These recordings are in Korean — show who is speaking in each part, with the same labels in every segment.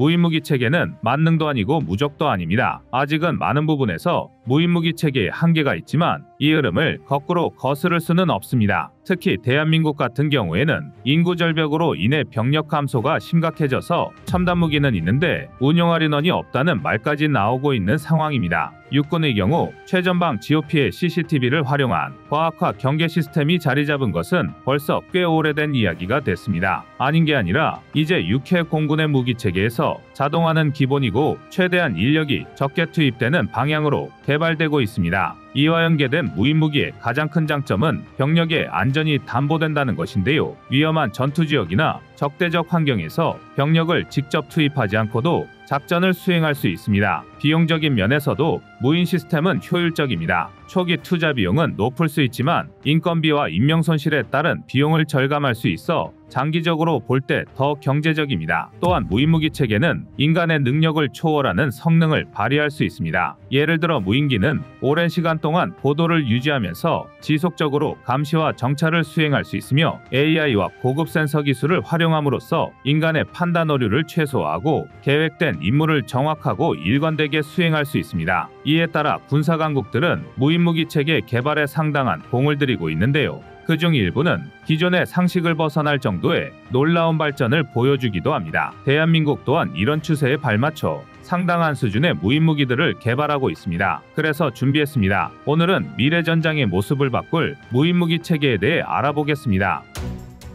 Speaker 1: 무인무기 체계는 만능도 아니고 무적도 아닙니다. 아직은 많은 부분에서 무인무기 체계에 한계가 있지만 이 흐름을 거꾸로 거스를 수는 없습니다. 특히 대한민국 같은 경우에는 인구 절벽으로 인해 병력 감소가 심각해져서 첨단 무기는 있는데 운용할 인원이 없다는 말까지 나오고 있는 상황입니다. 육군의 경우 최전방 GOP의 CCTV를 활용한 과학화 경계 시스템이 자리 잡은 것은 벌써 꽤 오래된 이야기가 됐습니다. 아닌 게 아니라 이제 육해 공군의 무기 체계에서 자동화는 기본이고 최대한 인력이 적게 투입되는 방향으로 개발되고 있습니다. 이와 연계된 무인무기의 가장 큰 장점은 병력의 안전이 담보된다는 것인데요. 위험한 전투지역이나 적대적 환경에서 병력을 직접 투입하지 않고도 작전을 수행할 수 있습니다. 비용적인 면에서도 무인 시스템은 효율적입니다. 초기 투자 비용은 높을 수 있지만 인건비와 인명 손실에 따른 비용을 절감할 수 있어 장기적으로 볼 때 더 경제적입니다. 또한 무인무기 체계는 인간의 능력을 초월하는 성능을 발휘할 수 있습니다. 예를 들어 무인기는 오랜 시간 동안 고도를 유지하면서 지속적으로 감시와 정찰을 수행할 수 있으며 AI와 고급 센서 기술을 활용함으로써 인간의 판단 오류를 최소화하고 계획된 임무를 정확하고 일관되게 수행할 수 있습니다. 이에 따라 군사 강국들은 무인무기 체계 개발에 상당한 공을 들이고 있는데요. 그중 일부는 기존의 상식을 벗어날 정도의 놀라운 발전을 보여주기도 합니다. 대한민국 또한 이런 추세에 발맞춰 상당한 수준의 무인무기들을 개발하고 있습니다. 그래서 준비했습니다. 오늘은 미래 전장의 모습을 바꿀 무인무기 체계에 대해 알아보겠습니다.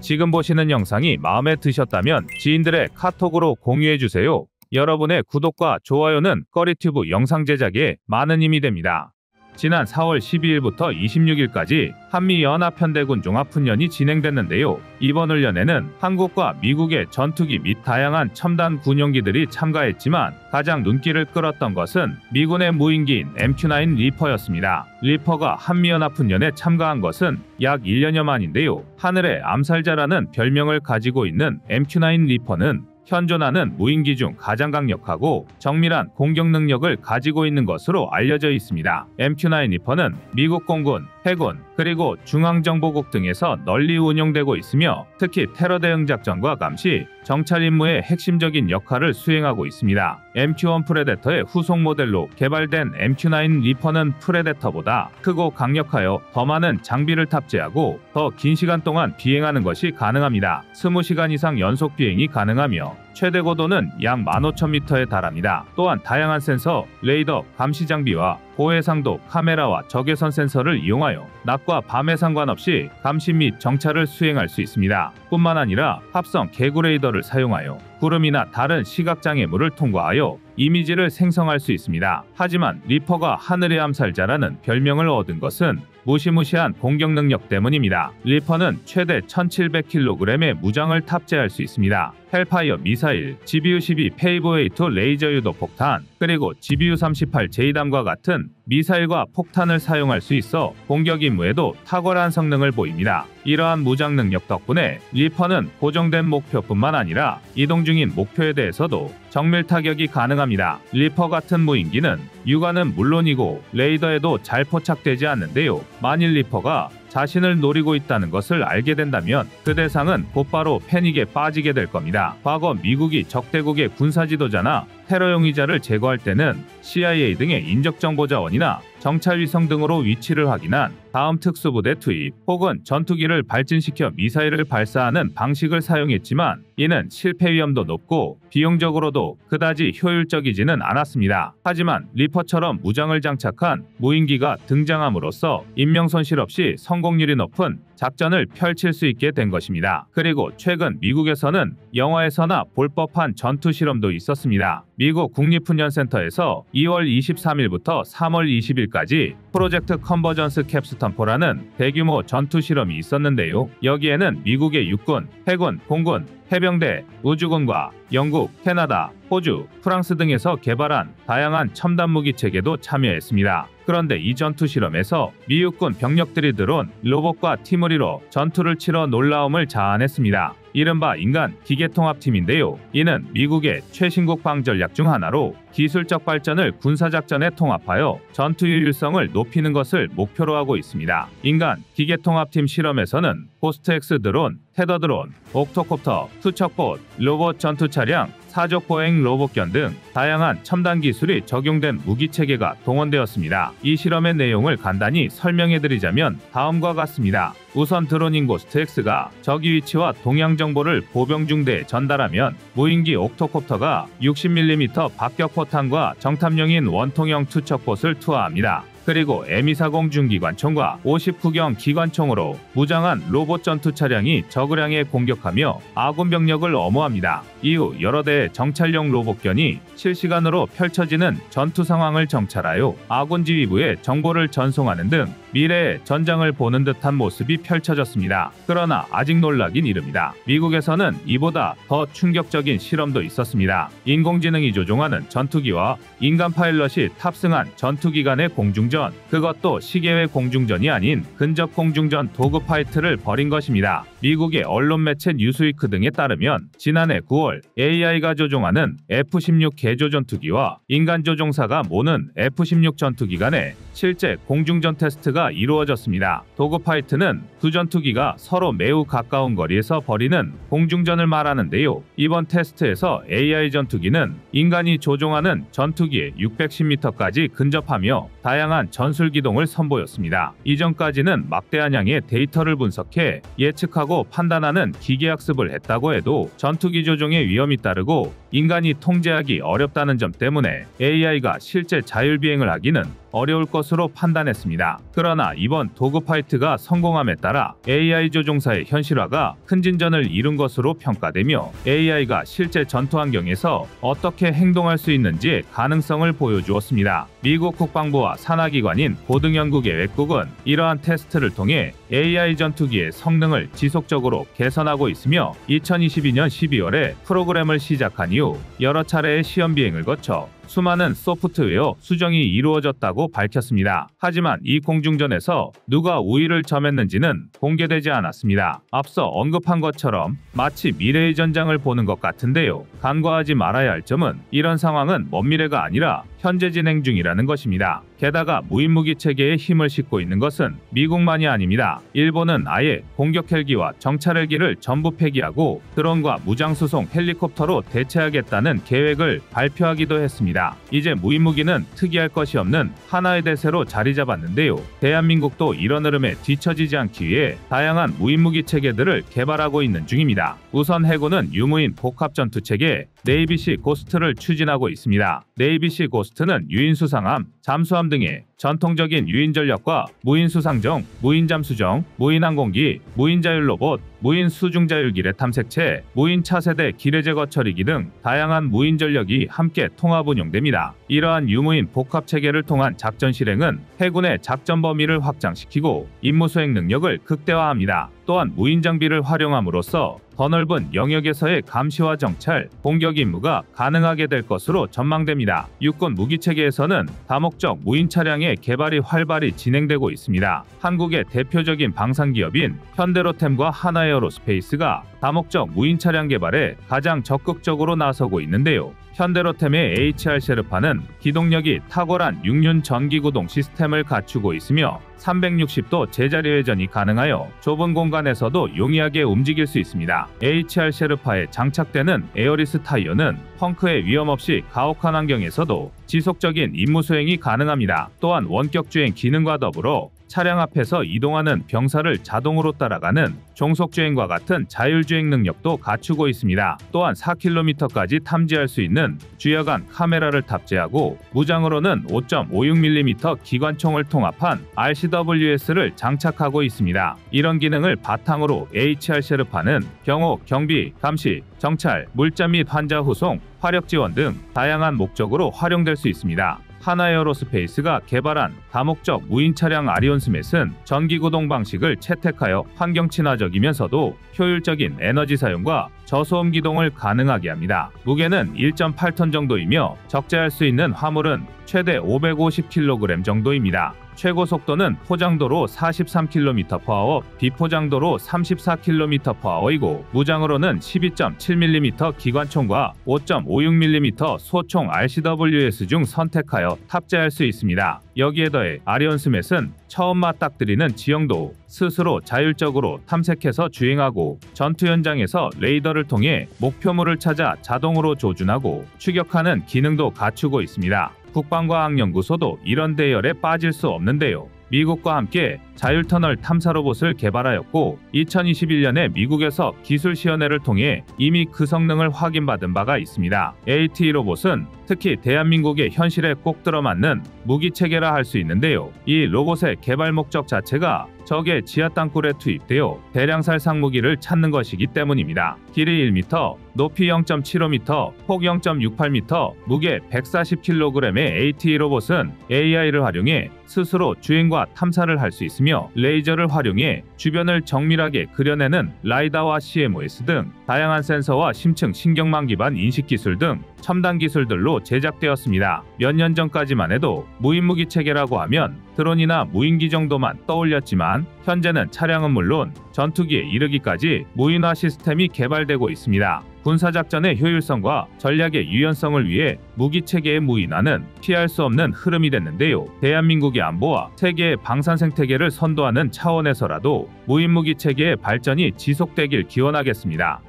Speaker 1: 지금 보시는 영상이 마음에 드셨다면 지인들의 카톡으로 공유해주세요. 여러분의 구독과 좋아요는 꺼리튜브 영상 제작에 많은 힘이 됩니다. 지난 4월 12일부터 26일까지 한미연합현대군 종합훈련이 진행됐는데요. 이번 훈련에는 한국과 미국의 전투기 및 다양한 첨단 군용기들이 참가했지만 가장 눈길을 끌었던 것은 미군의 무인기인 MQ-9 리퍼였습니다. 리퍼가 한미연합훈련에 참가한 것은 약 1년여 만인데요. 하늘의 암살자라는 별명을 가지고 있는 MQ-9 리퍼는 현존하는 무인기 중 가장 강력하고 정밀한 공격 능력을 가지고 있는 것으로 알려져 있습니다. MQ-9 리퍼는 미국 공군, 해군, 그리고 중앙정보국 등에서 널리 운용되고 있으며 특히 테러 대응 작전과 감시, 정찰 임무의 핵심적인 역할을 수행하고 있습니다. MQ-1 프레데터의 후속 모델로 개발된 MQ-9 리퍼는 프레데터보다 크고 강력하여 더 많은 장비를 탑재하고 더 긴 시간 동안 비행하는 것이 가능합니다. 20시간 이상 연속 비행이 가능하며 최대 고도는 약 15,000m에 달합니다. 또한 다양한 센서, 레이더, 감시 장비와 고해상도 카메라와 적외선 센서를 이용하여 낮과 밤에 상관없이 감시 및 정찰을 수행할 수 있습니다. 뿐만 아니라 합성 개구 레이더를 사용하여 구름이나 다른 시각장애물을 통과하여 이미지를 생성할 수 있습니다. 하지만 리퍼가 하늘의 암살자라는 별명을 얻은 것은 무시무시한 공격 능력 때문입니다. 리퍼는 최대 1700kg의 무장을 탑재할 수 있습니다. 헬파이어 미사일, GBU-12 페이브웨이트 레이저 유도 폭탄, 그리고 GBU-38 제이담과 같은 미사일과 폭탄을 사용할 수 있어 공격 임무에도 탁월한 성능을 보입니다. 이러한 무장 능력 덕분에 리퍼는 고정된 목표뿐만 아니라 이동 중인 목표에 대해서도 정밀 타격이 가능합니다. 리퍼 같은 무인기는 육안은 물론이고 레이더에도 잘 포착되지 않는데요. 만일 리퍼가 자신을 노리고 있다는 것을 알게 된다면 그 대상은 곧바로 패닉에 빠지게 될 겁니다. 과거 미국이 적대국의 군사 지도자나 테러 용의자를 제거할 때는 CIA 등의 인적정보 자원이나 정찰 위성 등으로 위치를 확인한 다음 특수부대 투입 혹은 전투기를 발진시켜 미사일을 발사하는 방식을 사용했지만 이는 실패 위험도 높고 비용적으로도 그다지 효율적이지는 않았습니다. 하지만 리퍼처럼 무장을 장착한 무인기가 등장함으로써 인명 손실 없이 성공률이 높은 작전을 펼칠 수 있게 된 것입니다. 그리고 최근 미국에서는 영화에서나 볼 법한 전투 실험도 있었습니다. 미국 국립훈련센터에서 2월 23일부터 3월 20일까지 프로젝트 컨버전스 캡스턴4라는 대규모 전투 실험이 있었는데요. 여기에는 미국의 육군, 해군, 공군, 해병대, 우주군과 영국, 캐나다, 호주, 프랑스 등에서 개발한 다양한 첨단 무기 체계도 참여했습니다. 그런데 이 전투 실험에서 미육군 병력들이 들어온 로봇과 팀을 이뤄 전투를 치러 놀라움을 자아냈습니다. 이른바 인간 기계통합팀인데요. 이는 미국의 최신국 방전략 중 하나로 기술적 발전을 군사작전에 통합하여 전투 효율성을 높이는 것을 목표로 하고 있습니다. 인간 기계통합팀 실험에서는 포스트엑스 드론, 테더 드론, 옥토콥터, 투척봇, 로봇 전투 차량, 사족 보행 로봇견 등 다양한 첨단 기술이 적용된 무기 체계가 동원되었습니다. 이 실험의 내용을 간단히 설명해드리자면 다음과 같습니다. 우선 드론 인고스트 X가 적위 위치와 동향 정보를 보병중대에 전달하면 무인기 옥토콥터가 60mm 박격포탄과 정탐용인 원통형 투척봇을 투하합니다. 그리고 M240 중기관총과 59경 기관총으로 무장한 로봇 전투 차량이 적을 향해 공격하며 아군 병력을 엄호합니다. 이후 여러 대의 정찰용 로봇견이 실시간으로 펼쳐지는 전투 상황을 정찰하여 아군 지휘부에 정보를 전송하는 등 미래의 전장을 보는 듯한 모습이 펼쳐졌습니다. 그러나 아직 놀라긴 이릅니다. 미국에서는 이보다 더 충격적인 실험도 있었습니다. 인공지능이 조종하는 전투기와 인간 파일럿이 탑승한 전투기 간의 공중전, 그것도 시계외 공중전이 아닌 근접 공중전 도그파이트를 벌인 것입니다. 미국의 언론 매체 뉴스위크 등에 따르면 지난해 9월 AI가 조종하는 F-16 개조 전투기와 인간 조종사가 모는 F-16 전투기 간의 실제 공중전 테스트가 이루어졌습니다. 도그파이트는 두 전투기가 서로 매우 가까운 거리에서 벌이는 공중전을 말하는데요. 이번 테스트에서 AI 전투기는 인간이 조종하는 전투기에 610m까지 근접하며 다양한 전술 기동을 선보였습니다. 이전까지는 막대한 양의 데이터를 분석해 예측하고 판단하는 기계학습을 했다고 해도 전투기 조종의 위험이 따르고 인간이 통제하기 어렵다는 점 때문에 AI가 실제 자율비행을 하기는 어려울 것으로 판단했습니다. 그러나 이번 도그파이트가 성공함에 따라 AI 조종사의 현실화가 큰 진전을 이룬 것으로 평가되며 AI가 실제 전투 환경에서 어떻게 행동할 수 있는지의 가능성을 보여주었습니다. 미국 국방부와 산하기관인 고등연구계획국은 이러한 테스트를 통해 AI 전투기의 성능을 지속적으로 개선하고 있으며 2022년 12월에 프로그램을 시작한 이후 여러 차례의 시험 비행을 거쳐 수많은 소프트웨어 수정이 이루어졌다고 밝혔습니다. 하지만 이 공중전에서 누가 우위를 점했는지는 공개되지 않았습니다. 앞서 언급한 것처럼 마치 미래의 전장을 보는 것 같은데요. 간과하지 말아야 할 점은 이런 상황은 먼 미래가 아니라 현재 진행 중이라는 것입니다. 게다가 무인무기 체계에 힘을 싣고 있는 것은 미국만이 아닙니다. 일본은 아예 공격 헬기와 정찰 헬기를 전부 폐기하고 드론과 무장수송 헬리콥터로 대체하겠다는 계획을 발표하기도 했습니다. 이제 무인무기는 특이할 것이 없는 하나의 대세로 자리 잡았는데요. 대한민국도 이런 흐름에 뒤처지지 않기 위해 다양한 무인무기 체계들을 개발하고 있는 중입니다. 우선 해군은 유무인 복합전투체계 네이비시 고스트를 추진하고 있습니다. 네이비시 고스트는 유인수상함, 잠수함 등의 전통적인 유인전력과 무인수상정, 무인잠수정, 무인항공기, 무인자율로봇, 무인수중자율기뢰 탐색체, 무인차세대 기뢰제거 처리기 등 다양한 무인전력이 함께 통합 운용됩니다. 이러한 유무인 복합체계를 통한 작전 실행은 해군의 작전 범위를 확장시키고 임무 수행 능력을 극대화합니다. 또한 무인 장비를 활용함으로써 더 넓은 영역에서의 감시와 정찰, 공격 임무가 가능하게 될 것으로 전망됩니다. 육군 무기체계에서는 다목적 무인 차량의 개발이 활발히 진행되고 있습니다. 한국의 대표적인 방산기업인 현대로템과 하나에어로스페이스가 다목적 무인 차량 개발에 가장 적극적으로 나서고 있는데요. 현대로템의 HR 셰르파는 기동력이 탁월한 6륜 전기구동 시스템을 갖추고 있으며 360도 제자리 회전이 가능하여 좁은 공간에서도 용이하게 움직일 수 있습니다. HR 셰르파에 장착되는 에어리스 타이어는 펑크의 위험 없이 가혹한 환경에서도 지속적인 임무 수행이 가능합니다. 또한 원격 주행 기능과 더불어 차량 앞에서 이동하는 병사를 자동으로 따라가는 종속주행과 같은 자율주행 능력도 갖추고 있습니다. 또한 4km까지 탐지할 수 있는 주야간 카메라를 탑재하고 무장으로는 5.56mm 기관총을 통합한 RCWS를 장착하고 있습니다. 이런 기능을 바탕으로 HR 셰르파는 경호, 경비, 감시, 정찰, 물자 및 환자 후송, 화력 지원 등 다양한 목적으로 활용될 수 있습니다. 하나에어로스페이스가 개발한 다목적 무인 차량 아리온 스맷은 전기구동 방식을 채택하여 환경 친화적이면서도 효율적인 에너지 사용과 저소음 기동을 가능하게 합니다. 무게는 1.8톤 정도이며 적재할 수 있는 화물은 최대 550kg 정도입니다. 최고 속도는 포장도로 43km/h, 비포장도로 34km/h이고 무장으로는 12.7mm 기관총과 5.56mm 소총 RCWS 중 선택하여 탑재할 수 있습니다. 여기에 더해 아리온 스맷은 처음 맞닥뜨리는 지형도 스스로 자율적으로 탐색해서 주행하고 전투 현장에서 레이더를 통해 목표물을 찾아 자동으로 조준하고 추격하는 기능도 갖추고 있습니다. 국방과학연구소도 이런 대열에 빠질 수 없는데요. 미국과 함께 자율터널 탐사 로봇을 개발하였고 2021년에 미국에서 기술시연회를 통해 이미 그 성능을 확인받은 바가 있습니다. AT 로봇은 특히 대한민국의 현실에 꼭 들어맞는 무기체계라 할 수 있는데요. 이 로봇의 개발 목적 자체가 적의 지하 땅굴에 투입되어 대량살 상무기를 찾는 것이기 때문입니다. 길이 1m, 높이 0.75m, 폭 0.68m, 무게 140kg의 AT 로봇은 AI를 활용해 스스로 주행과 탐사를 할 수 있으며 레이저를 활용해 주변을 정밀하게 그려내는 라이다와 CMOS 등 다양한 센서와 심층 신경망 기반 인식 기술 등 첨단 기술들로 제작되었습니다. 몇 년 전까지만 해도 무인무기 체계라고 하면 드론이나 무인기 정도만 떠올렸지만 현재는 차량은 물론 전투기에 이르기까지 무인화 시스템이 개발되고 있습니다. 군사작전의 효율성과 전략의 유연성을 위해 무기체계의 무인화는 피할 수 없는 흐름이 됐는데요. 대한민국의 안보와 세계의 방산생태계를 선도하는 차원에서라도 무인무기체계의 발전이 지속되길 기원하겠습니다.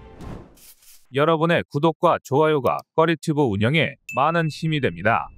Speaker 1: 여러분의 구독과 좋아요가 꺼리튜브 운영에 많은 힘이 됩니다.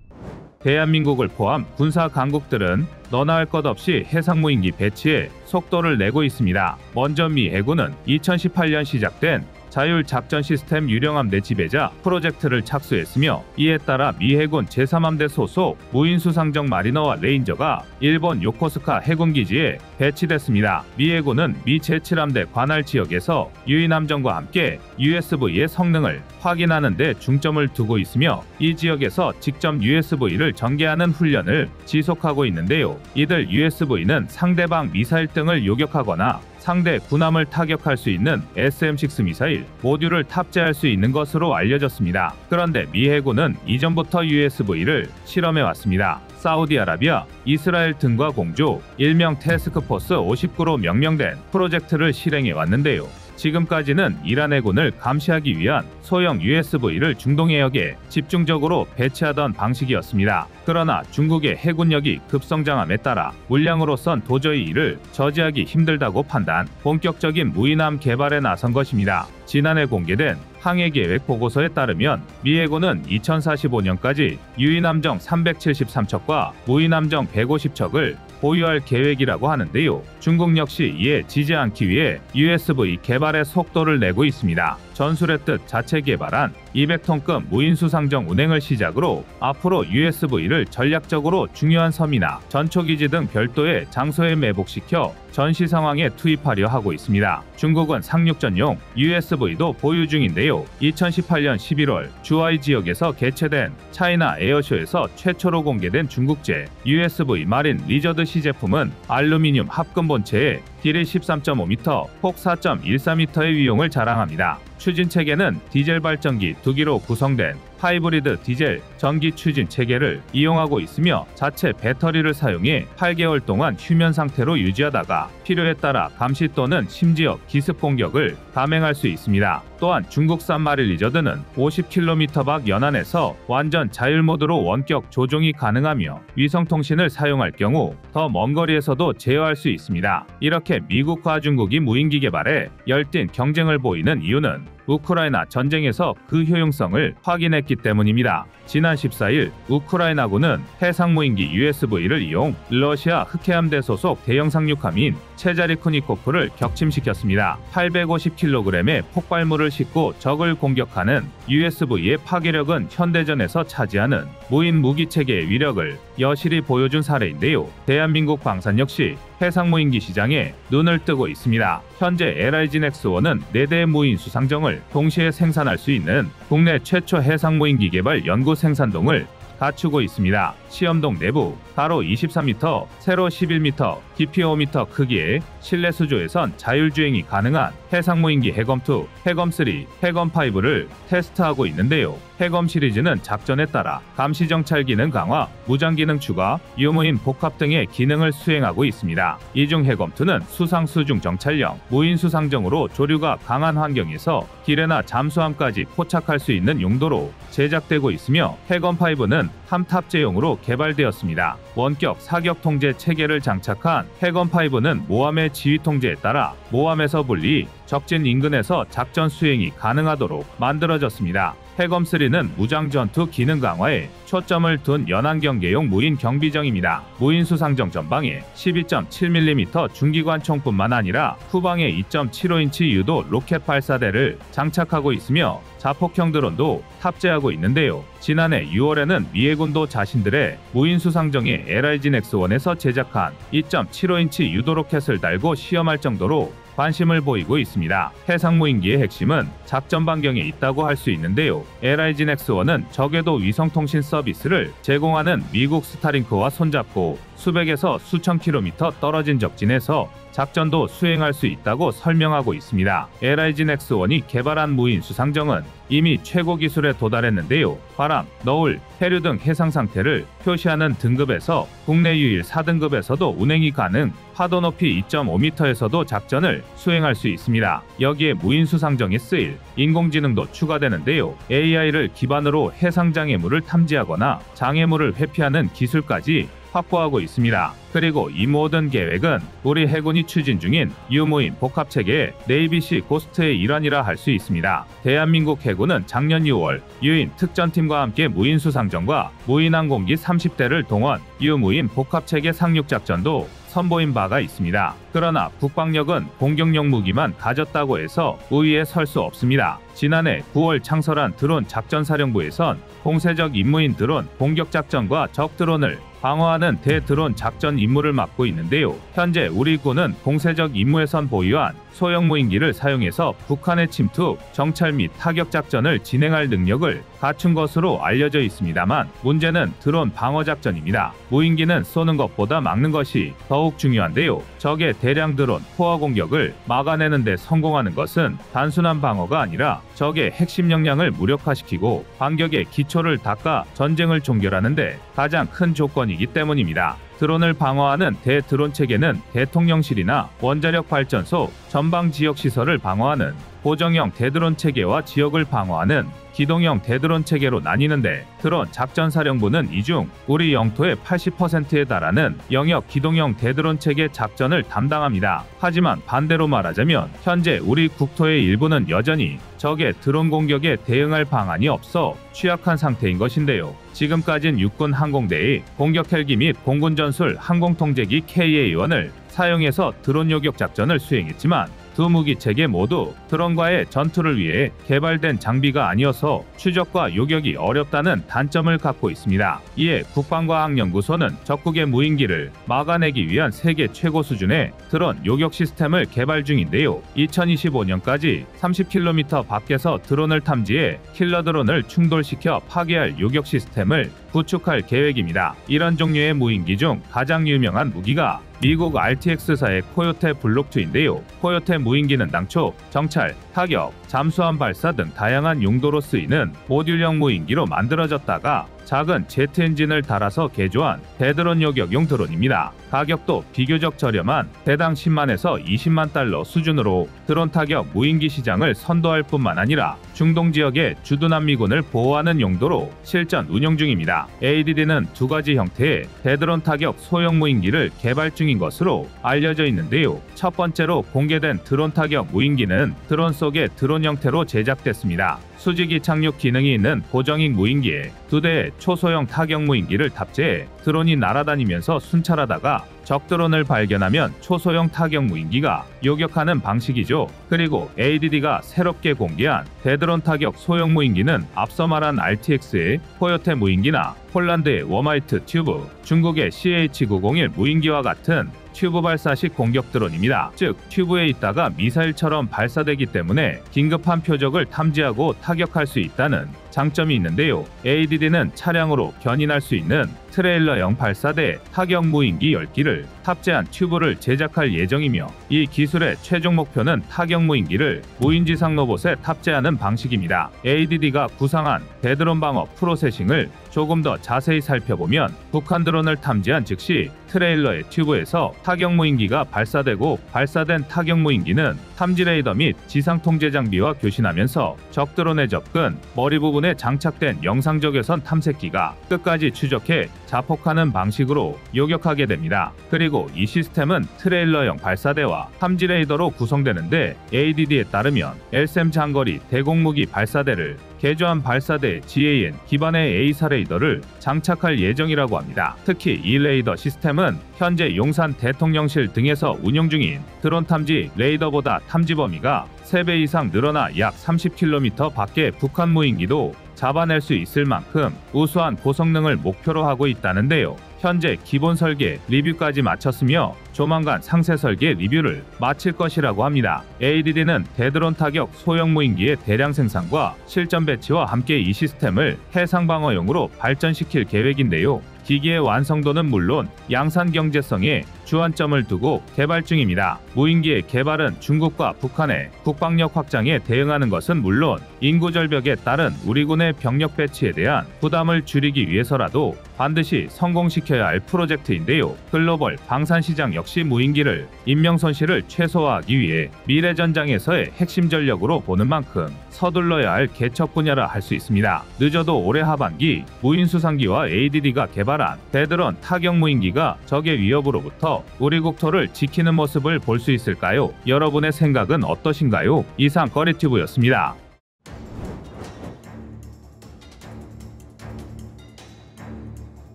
Speaker 1: 대한민국을 포함 군사 강국들은 너나 할 것 없이 해상무인기 배치에 속도를 내고 있습니다. 먼저 미 해군은 2018년 시작된 자율작전 시스템 유령함대 지배자 프로젝트를 착수했으며 이에 따라 미 해군 제3함대 소속 무인수상정 마리너와 레인저가 일본 요코스카 해군기지에 배치됐습니다. 미 해군은 미 제7함대 관할 지역에서 유인함정과 함께 USV의 성능을 확인하는 데 중점을 두고 있으며 이 지역에서 직접 USV를 전개하는 훈련을 지속하고 있는데요. 이들 USV는 상대방 미사일 등을 요격하거나 상대 군함을 타격할 수 있는 SM-6 미사일 모듈을 탑재할 수 있는 것으로 알려졌습니다. 그런데 미 해군은 이전부터 USV를 실험해왔습니다. 사우디아라비아, 이스라엘 등과 공조, 일명 태스크포스 59로 명명된 프로젝트를 실행해왔는데요. 지금까지는 이란 해군을 감시하기 위한 소형 USV를 중동 해역에 집중적으로 배치하던 방식이었습니다. 그러나 중국의 해군력이 급성장함에 따라 물량으로선 도저히 이를 저지하기 힘들다고 판단, 본격적인 무인함 개발에 나선 것입니다. 지난해 공개된 항해계획 보고서에 따르면 미 해군은 2045년까지 유인함정 373척과 무인함정 150척을 보유할 계획이라고 하는데요. 중국 역시 이에 지지 않기 위해 USV 개발에 속도를 내고 있습니다. 전술했듯 자체 개발한 200톤급 무인수상정 운행을 시작으로 앞으로 USV를 전략적으로 중요한 섬이나 전초기지 등 별도의 장소에 매복시켜 전시 상황에 투입하려 하고 있습니다. 중국은 상륙전용 USV도 보유 중인데요. 2018년 11월 주하이 지역에서 개최된 차이나 에어쇼에서 최초로 공개된 중국제 USV 마린 리저드 시제품은 알루미늄 합금 본체에 길이 13.5m, 폭 4.14m의 위용을 자랑합니다. 추진 체계는 디젤 발전기 2기로 구성된 하이브리드 디젤 전기 추진 체계를 이용하고 있으며 자체 배터리를 사용해 8개월 동안 휴면 상태로 유지하다가 필요에 따라 감시 또는 심지어 기습 공격을 감행할 수 있습니다. 또한 중국산 마린 리저드는 50km 밖 연안에서 완전 자율 모드로 원격 조종이 가능하며 위성통신을 사용할 경우 더 먼 거리에서도 제어할 수 있습니다. 이렇게 미국과 중국이 무인기 개발에 열띤 경쟁을 보이는 이유는 우크라이나 전쟁에서 그 효용성을 확인했기 때문입니다. 지난 14일 우크라이나군은 해상무인기 USV를 이용 러시아 흑해함대 소속 대형 상륙함인 체자리쿠니코프를 격침시켰습니다. 850kg의 폭발물을 싣고 적을 공격하는 USV의 파괴력은 현대전에서 차지하는 무인 무기체계의 위력을 여실히 보여준 사례인데요. 대한민국 방산 역시 해상무인기 시장에 눈을 뜨고 있습니다. 현재 LIG-X1은 4대의 무인 수상정을 동시에 생산할 수 있는 국내 최초 해상무인기 개발 연구 생산동을 갖추고 있습니다. 시험동 내부 가로 23m, 세로 11m, 깊이 5m 크기의 실내 수조에선 자율주행이 가능한 해상무인기 해검2, 해검3, 해검5를 테스트하고 있는데요. 해검 시리즈는 작전에 따라 감시정찰 기능 강화, 무장 기능 추가, 유무인 복합 등의 기능을 수행하고 있습니다. 이 중 해검2는 수상 수중 정찰형, 무인 수상정으로 조류가 강한 환경에서 기뢰나 잠수함까지 포착할 수 있는 용도로 제작되고 있으며 해검5는 함탑재용으로 개발되었습니다. 원격 사격 통제 체계를 장착한 해검5는 모함의 지휘 통제에 따라 모함에서 분리, 적진 인근에서 작전 수행이 가능하도록 만들어졌습니다. 해검3는 무장 전투 기능 강화에 초점을 둔 연안경계용 무인 경비정입니다. 무인 수상정 전방에 12.7mm 중기관총뿐만 아니라 후방에 2.75인치 유도 로켓 발사대를 장착하고 있으며 자폭형 드론도 탑재하고 있는데요. 지난해 6월에는 미 해군도 자신들의 무인 수상정에 LIG-X1에서 제작한 2.75인치 유도 로켓을 달고 시험할 정도로 관심을 보이고 있습니다. 해상무인기의 핵심은 작전 반경에 있다고 할 수 있는데요. LIG-X1은 저궤도 위성통신 서비스를 제공하는 미국 스타링크와 손잡고 수백에서 수천 킬로미터 떨어진 적진에서 작전도 수행할 수 있다고 설명하고 있습니다. LIG-X1이 개발한 무인 수상정은 이미 최고 기술에 도달했는데요. 바람, 너울, 해류 등 해상 상태를 표시하는 등급에서 국내 유일 4등급에서도 운행이 가능, 파도 높이 2.5m에서도 작전을 수행할 수 있습니다. 여기에 무인 수상정에 쓰일 인공지능도 추가되는데요. AI를 기반으로 해상 장애물을 탐지하거나 장애물을 회피하는 기술까지 확보하고 있습니다. 그리고 이 모든 계획은 우리 해군이 추진 중인 유무인 복합체계의 네이비시 고스트의 일환이라 할 수 있습니다. 대한민국 해군은 작년 6월 유인 특전팀과 함께 무인 수상정과 무인 항공기 30대를 동원 유무인 복합체계 상륙작전도 선보인 바가 있습니다. 그러나 북방력은 공격용 무기만 가졌다고 해서 우위에 설 수 없습니다. 지난해 9월 창설한 드론 작전사령부에선 공세적 임무인 드론 공격작전과 적 드론을 방어하는 대드론 작전 임무를 맡고 있는데요. 현재 우리 군은 공세적 임무에선 보유한 소형 무인기를 사용해서 북한의 침투, 정찰 및 타격 작전을 진행할 능력을 갖춘 것으로 알려져 있습니다만 문제는 드론 방어 작전입니다. 무인기는 쏘는 것보다 막는 것이 더욱 중요한데요. 적의 대량 드론, 포화 공격을 막아내는 데 성공하는 것은 단순한 방어가 아니라 적의 핵심 역량을 무력화시키고 반격의 기초를 닦아 전쟁을 종결하는 데 가장 큰 조건이기 때문입니다. 드론을 방어하는 대드론 체계는 대통령실이나 원자력 발전소, 전방 지역 시설을 방어하는 고정형 대드론 체계와 지역을 방어하는 기동형 대드론 체계로 나뉘는데 드론 작전사령부는 이 중 우리 영토의 80%에 달하는 영역 기동형 대드론 체계 작전을 담당합니다. 하지만 반대로 말하자면 현재 우리 국토의 일부는 여전히 적의 드론 공격에 대응할 방안이 없어 취약한 상태인 것인데요. 지금까진 육군 항공대의 공격 헬기 및 공군 전술 항공통제기 KA-1을 사용해서 드론 요격 작전을 수행했지만 두 무기 체계 모두 드론과의 전투를 위해 개발된 장비가 아니어서 추적과 요격이 어렵다는 단점을 갖고 있습니다. 이에 국방과학연구소는 적국의 무인기를 막아내기 위한 세계 최고 수준의 드론 요격 시스템을 개발 중인데요. 2025년까지 30km 밖에서 드론을 탐지해 킬러 드론을 충돌시켜 파괴할 요격 시스템을 구축할 계획입니다. 이런 종류의 무인기 중 가장 유명한 무기가 미국 RTX사의 코요테 블록2인데요. 코요테 무인기는 당초 정찰, 타격, 잠수함 발사 등 다양한 용도로 쓰이는 모듈형 무인기로 만들어졌다가 작은 제트 엔진을 달아서 개조한 대드론 요격용 드론입니다. 가격도 비교적 저렴한 대당 10만에서 20만 달러 수준으로 드론 타격 무인기 시장을 선도할 뿐만 아니라 중동 지역의 주둔한 미군을 보호하는 용도로 실전 운용 중입니다. ADD는 두 가지 형태의 대드론 타격 소형 무인기를 개발 중인 것으로 알려져 있는데요. 첫 번째로 공개된 드론 타격 무인기는 드론 속의 드론 형태로 제작됐습니다. 수직이 착륙 기능이 있는 고정익 무인기에 두 대의 초소형 타격 무인기를 탑재해 드론이 날아다니면서 순찰하다가 적 드론을 발견하면 초소형 타격 무인기가 요격하는 방식이죠. 그리고 ADD가 새롭게 공개한 대드론 타격 소형 무인기는 앞서 말한 RTX의 코요테 무인기나 폴란드의 워마이트 튜브, 중국의 CH-901 무인기와 같은 튜브 발사식 공격 드론입니다. 즉 튜브에 있다가 미사일처럼 발사되기 때문에 긴급한 표적을 탐지하고 타격할 수 있다는 장점이 있는데요. ADD는 차량으로 견인할 수 있는 트레일러형 발사대 타격 무인기 10기를 탑재한 튜브를 제작할 예정이며, 이 기술의 최종 목표는 타격 무인기를 무인지상 로봇에 탑재하는 방식입니다. ADD가 구상한 대드론 방어 프로세싱을 조금 더 자세히 살펴보면, 북한 드론을 탐지한 즉시 트레일러의 튜브에서 타격 무인기가 발사되고, 발사된 타격 무인기는 탐지 레이더 및 지상 통제 장비와 교신하면서 적 드론의 접근, 머리 부분에 장착된 영상적외선 탐색기가 끝까지 추적해 자폭하는 방식으로 요격하게 됩니다. 그리고 이 시스템은 트레일러형 발사대와 탐지 레이더로 구성되는데, ADD에 따르면 LSAM 장거리 대공무기 발사대를 개조한 발사대에 GAN 기반의 A사 레이더를 장착할 예정이라고 합니다. 특히 이 레이더 시스템은 현재 용산 대통령실 등에서 운영 중인 드론 탐지 레이더보다 탐지 범위가 3배 이상 늘어나 약 30km 밖의 북한 무인기도 잡아낼 수 있을 만큼 우수한 고성능을 목표로 하고 있다는데요. 현재 기본 설계 리뷰까지 마쳤으며 조만간 상세 설계 리뷰를 마칠 것이라고 합니다. ADD는 대드론 타격 소형 무인기의 대량 생산과 실전 배치와 함께 이 시스템을 해상 방어용으로 발전시킬 계획인데요. 기기의 완성도는 물론 양산 경제성에 주안점을 두고 개발 중입니다. 무인기의 개발은 중국과 북한의 국방력 확장에 대응하는 것은 물론, 인구 절벽에 따른 우리 군의 병력 배치에 대한 부담을 줄이기 위해서라도 반드시 성공시켜야 할 프로젝트인데요. 글로벌 방산 시장 역시 무인기를 인명 손실을 최소화하기 위해 미래 전장에서의 핵심 전력으로 보는 만큼 서둘러야 할 개척 분야라 할 수 있습니다. 늦어도 올해 하반기 무인수상기와 ADD가 개발한 대드론 타격 무인기가 적의 위협으로부터 우리 국토를 지키는 모습을 볼 수 있을까요? 여러분의 생각은 어떠신가요? 이상 꺼리튜브였습니다.